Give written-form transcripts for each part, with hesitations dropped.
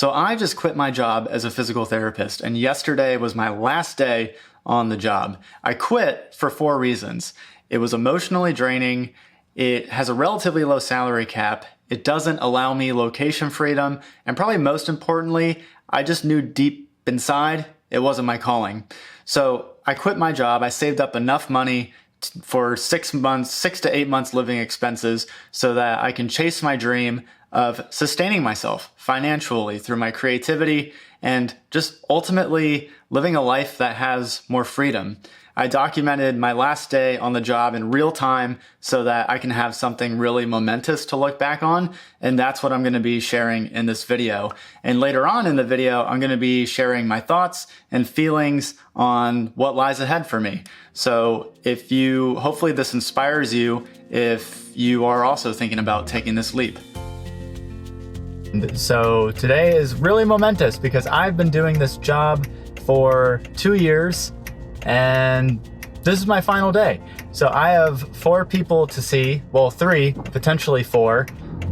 So I just quit my job as a physical therapist, and yesterday was my last day on the job. I quit for 4 reasons. It was emotionally draining, it has a relatively low salary cap, it doesn't allow me location freedom, and probably most importantly, I just knew deep inside it wasn't my calling. So I quit my job, I saved up enough money for 6 to 8 months living expenses so that I can chase my dream of sustaining myself financially through my creativity and just ultimately living a life that has more freedom. I documented my last day on the job in real time so that I can have something really momentous to look back on, and that's what I'm going to be sharing in this video. And later on in the video, I'm going to be sharing my thoughts and feelings on what lies ahead for me. So hopefully this inspires you if you are also thinking about taking this leap. So today is really momentous because I've been doing this job for 2 years and this is my final day. So I have 4 people to see, well 3, potentially 4.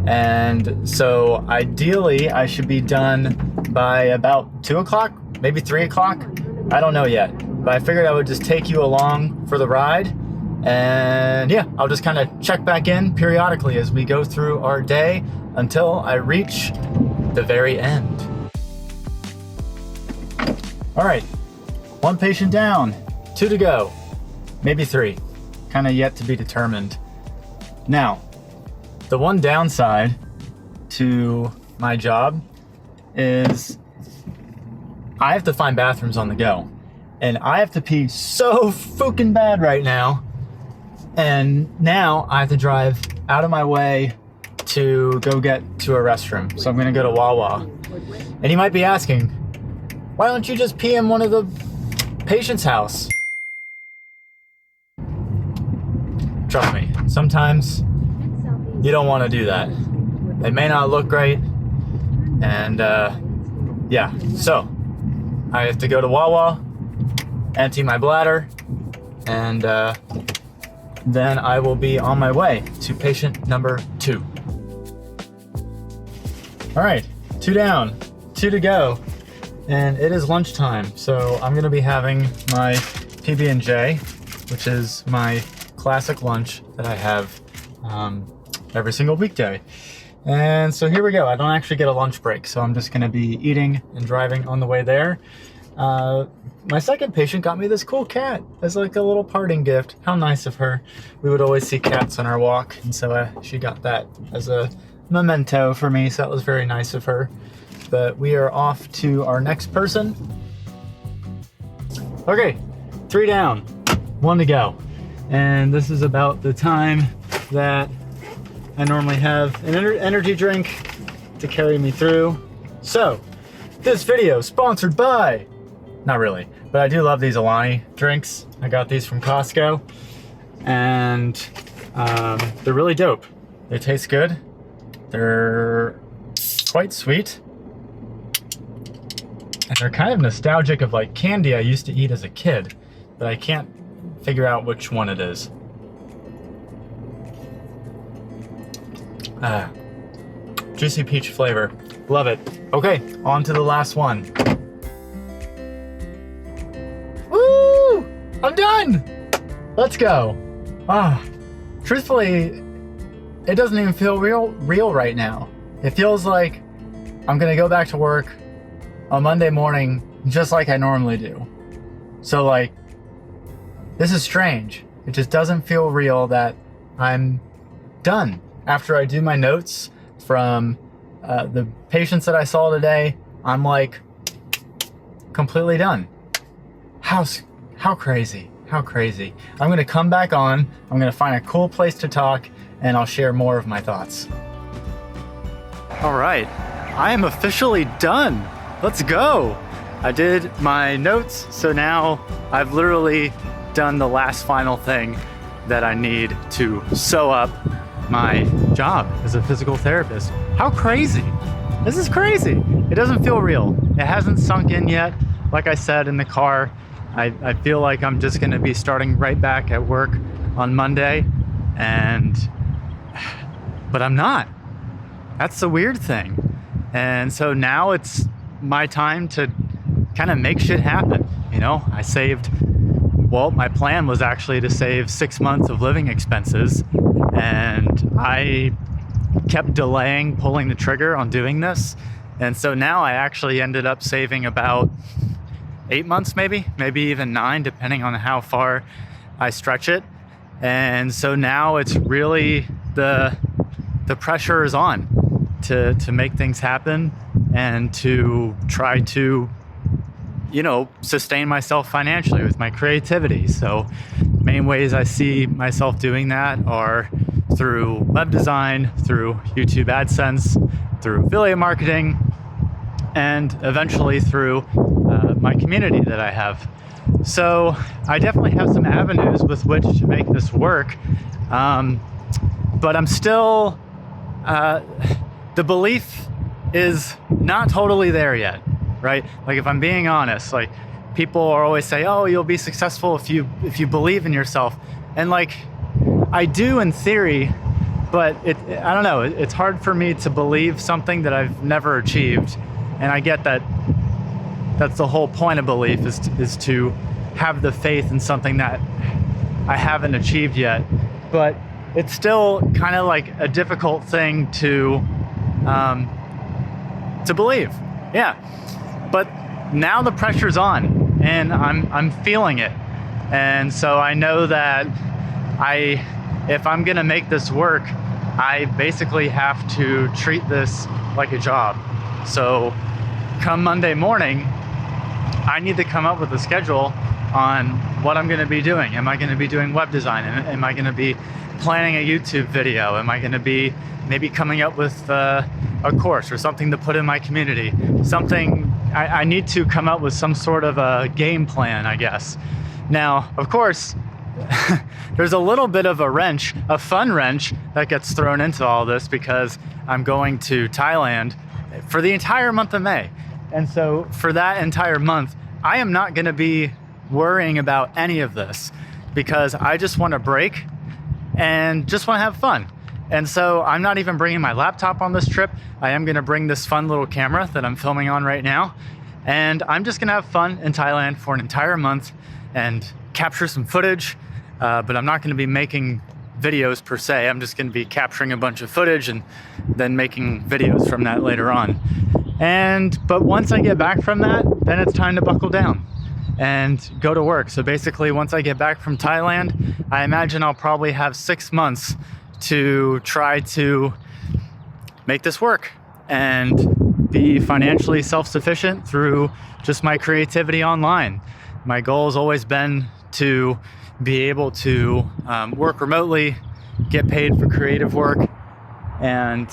And so ideally I should be done by about 2 o'clock, maybe 3 o'clock. I don't know yet, but I figured I would just take you along for the ride. And yeah, I'll just kind of check back in periodically as we go through our day until I reach the very end. All right, 1 patient down, 2 to go, maybe 3, kind of yet to be determined. Now, the one downside to my job is I have to find bathrooms on the go. And I have to pee so fucking bad right now. And now I have to drive out of my way to go get to a restroom. So I'm gonna go to Wawa. And you might be asking, why don't you just pee in one of the patient's house? Trust me, sometimes you don't wanna do that. It may not look great. And yeah, so I have to go to Wawa, empty my bladder, and then I will be on my way to patient number 2. All right, 2 down, 2 to go, and it is lunchtime. So I'm gonna be having my PB&J, which is my classic lunch that I have every single weekday. And so here we go. I don't actually get a lunch break, so I'm just gonna be eating and driving on the way there. My second patient got me this cool cat as like a little parting gift. How nice of her. We would always see cats on our walk, and so she got that as a memento for me, so that was very nice of her. But we are off to our next person. Okay, 3 down, 1 to go. And this is about the time that I normally have an energy drink to carry me through. So, this video sponsored by, not really, but I do love these Alani drinks. I got these from Costco, and they're really dope. They taste good. They're quite sweet. And they're kind of nostalgic of like candy I used to eat as a kid, but I can't figure out which one it is. Juicy peach flavor. Love it. Okay, on to the last one. Woo! I'm done! Let's go. Truthfully, it doesn't even feel real right now. It feels like I'm gonna go back to work on Monday morning just like I normally do. So like, this is strange. It just doesn't feel real that I'm done. After I do my notes from the patients that I saw today, I'm like completely done. How crazy, how crazy. I'm gonna come back on, I'm gonna find a cool place to talk, and I'll share more of my thoughts. All right, I am officially done. Let's go. I did my notes, so now I've literally done the last final thing that I need to sew up my job as a physical therapist. How crazy. This is crazy. It doesn't feel real. It hasn't sunk in yet. Like I said in the car, I feel like I'm just gonna be starting right back at work on Monday, but I'm not. That's the weird thing. And so now it's my time to kind of make shit happen. I saved, well, my plan was actually to save 6 months of living expenses, and I kept delaying pulling the trigger on doing this. And so now I actually ended up saving about 8 months, maybe even 9, depending on how far I stretch it. And so now it's really the pressure is on to make things happen and to try to sustain myself financially with my creativity. So main ways I see myself doing that are through web design, through YouTube AdSense, through affiliate marketing, and eventually through my community that I have. So I definitely have some avenues with which to make this work, but I'm still, the belief is not totally there yet, right? Like, if I'm being honest, like, people are always say, oh, you'll be successful if you believe in yourself. And like, I do in theory, but I don't know, it's hard for me to believe something that I've never achieved. And I get that that's the whole point of belief, is to have the faith in something that I haven't achieved yet. But it's still kind of like a difficult thing to believe. Yeah. But now the pressure's on, and I'm feeling it. And so I know that if I'm gonna make this work, I basically have to treat this like a job. So come Monday morning, I need to come up with a schedule on what I'm gonna be doing. Am I gonna be doing web design? Am I gonna be planning a YouTube video? Am I gonna be maybe coming up with a course or something to put in my community? I need to come up with some sort of a game plan, I guess. Now, of course, there's a little bit of a fun wrench that gets thrown into all this, because I'm going to Thailand for the entire month of May. And so for that entire month, I am not gonna be worrying about any of this, because I just want a break and just want to have fun. And so I'm not even bringing my laptop on this trip. I am gonna bring this fun little camera that I'm filming on right now. And I'm just gonna have fun in Thailand for an entire month and capture some footage. But I'm not gonna be making videos per se. I'm just gonna be capturing a bunch of footage and then making videos from that later on. But once I get back from that, then it's time to buckle down and go to work. So basically, once I get back from Thailand, I imagine I'll probably have 6 months to try to make this work and be financially self-sufficient through just my creativity online. My goal has always been to be able to work remotely, get paid for creative work, and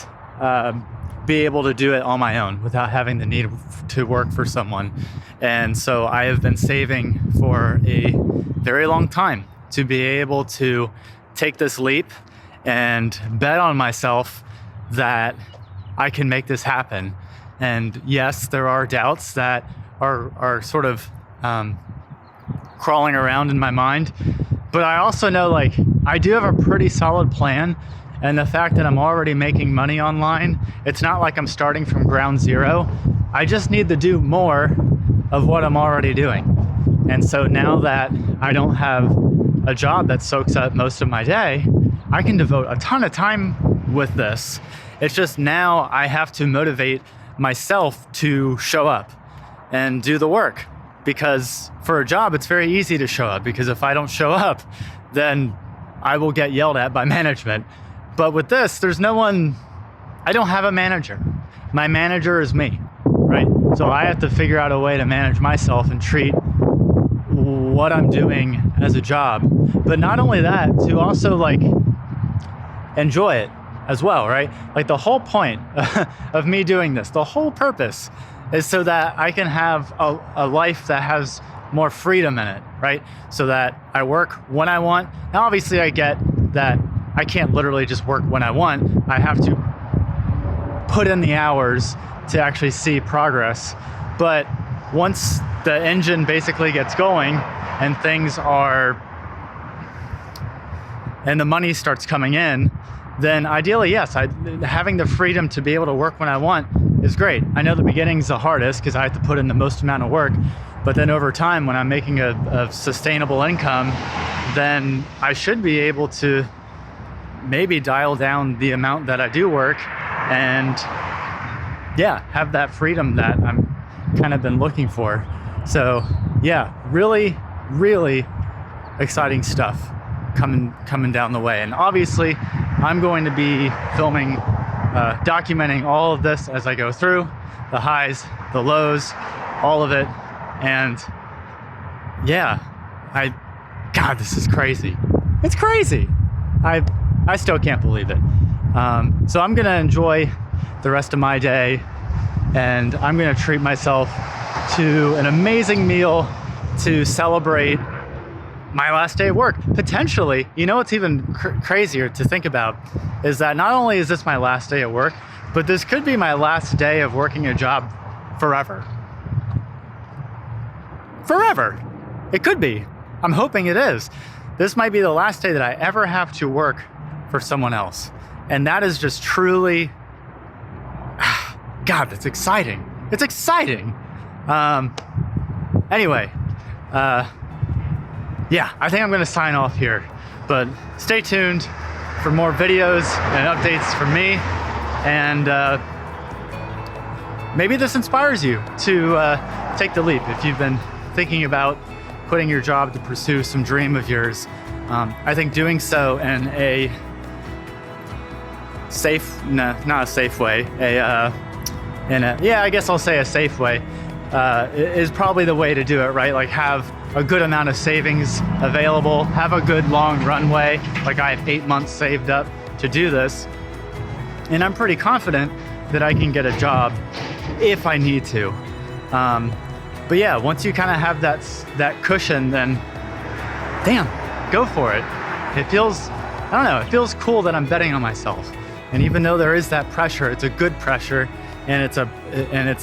be able to do it on my own without having the need to work for someone. And so I have been saving for a very long time to be able to take this leap and bet on myself that I can make this happen. And yes, there are doubts that are sort of crawling around in my mind, but I also know, like, I do have a pretty solid plan. And the fact that I'm already making money online, it's not like I'm starting from ground zero. I just need to do more of what I'm already doing. And so now that I don't have a job that soaks up most of my day, I can devote a ton of time with this. It's just now I have to motivate myself to show up and do the work. Because for a job, it's very easy to show up, because if I don't show up, then I will get yelled at by management. But with this, there's no one, I don't have a manager. My manager is me, right? So I have to figure out a way to manage myself and treat what I'm doing as a job. But not only that, to also like enjoy it as well, right? Like, the whole point of me doing this, the whole purpose is so that I can have a life that has more freedom in it, right? So that I work when I want. Now, obviously I get that I can't literally just work when I want. I have to put in the hours to actually see progress. But once the engine basically gets going and the money starts coming in, then ideally, yes, having the freedom to be able to work when I want is great. I know the beginning's the hardest because I have to put in the most amount of work, but then over time, when I'm making a sustainable income, then I should be able to maybe dial down the amount that I do work and yeah, have that freedom that I'm kind of been looking for. So yeah, really, really exciting stuff coming down the way. And obviously I'm going to be filming, documenting all of this as I go through, the highs, the lows, all of it. And yeah, God, this is crazy. It's crazy. I still can't believe it. So I'm gonna enjoy the rest of my day, and I'm gonna treat myself to an amazing meal to celebrate my last day of work. Potentially, you know what's even crazier to think about is that not only is this my last day at work, but this could be my last day of working a job forever. Forever. It could be. I'm hoping it is. This might be the last day that I ever have to work for someone else. And that is just truly, God, that's exciting. It's exciting. Anyway, yeah, I think I'm gonna sign off here, but stay tuned for more videos and updates from me. And maybe this inspires you to take the leap if you've been thinking about quitting your job to pursue some dream of yours. I think doing so in a safe, no, not a safe way, I guess I'll say a safe way, is probably the way to do it, right? Like have a good amount of savings available, have a good long runway. Like I have 8 months saved up to do this. And I'm pretty confident that I can get a job if I need to. But yeah, once you kind of have that cushion, then damn, go for it. It feels, I don't know, it feels cool that I'm betting on myself. And even though there is that pressure, it's a good pressure, and it's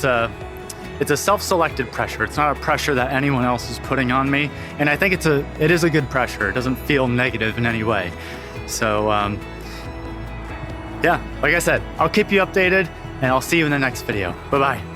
a self-selected pressure. It's not a pressure that anyone else is putting on me. And I think it is a good pressure. It doesn't feel negative in any way. So yeah, like I said, I'll keep you updated, and I'll see you in the next video. Bye-bye.